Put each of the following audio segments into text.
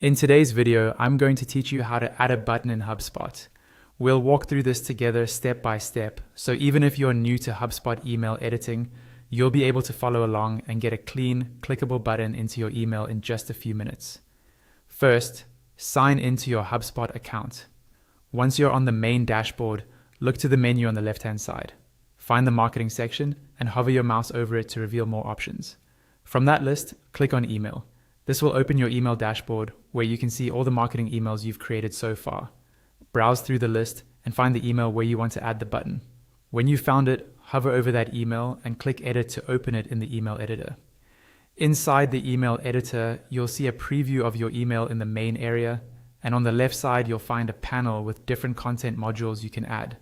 In today's video, I'm going to teach you how to add a button in HubSpot. We'll walk through this together step by step, so even if you're new to HubSpot email editing, you'll be able to follow along and get a clean, clickable button into your email in just a few minutes. First, sign into your HubSpot account. Once you're on the main dashboard, look to the menu on the left-hand side. Find the marketing section and hover your mouse over it to reveal more options. From that list, click on Email. This will open your email dashboard where you can see all the marketing emails you've created so far. Browse through the list and find the email where you want to add the button. When you've found it, hover over that email and click Edit to open it in the email editor. Inside the email editor, you'll see a preview of your email in the main area, and on the left side, you'll find a panel with different content modules you can add.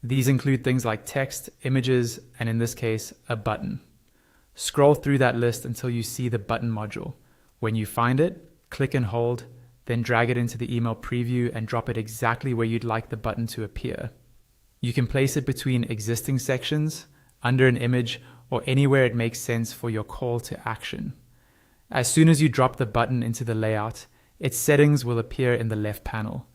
These include things like text, images, and in this case, a button. Scroll through that list until you see the button module. When you find it, click and hold, then drag it into the email preview and drop it exactly where you'd like the button to appear. You can place it between existing sections, under an image, or anywhere it makes sense for your call to action. As soon as you drop the button into the layout, its settings will appear in the left panel.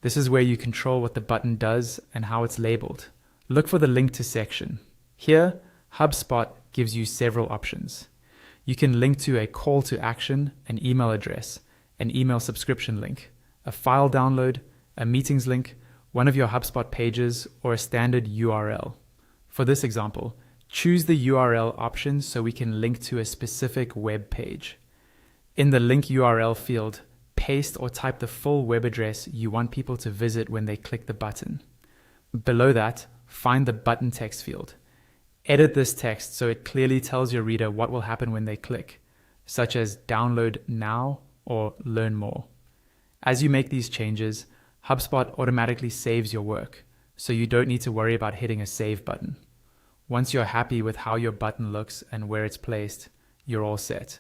This is where you control what the button does and how it's labeled. Look for the link to section. Here, HubSpot gives you several options. You can link to a call to action, an email address, an email subscription link, a file download, a meetings link, one of your HubSpot pages, or a standard URL. For this example, choose the URL option so we can link to a specific web page. In the link URL field, paste or type the full web address you want people to visit when they click the button. Below that, find the button text field. Edit this text so it clearly tells your reader what will happen when they click, such as download now or learn more. As you make these changes, HubSpot automatically saves your work, so you don't need to worry about hitting a save button. Once you're happy with how your button looks and where it's placed, you're all set.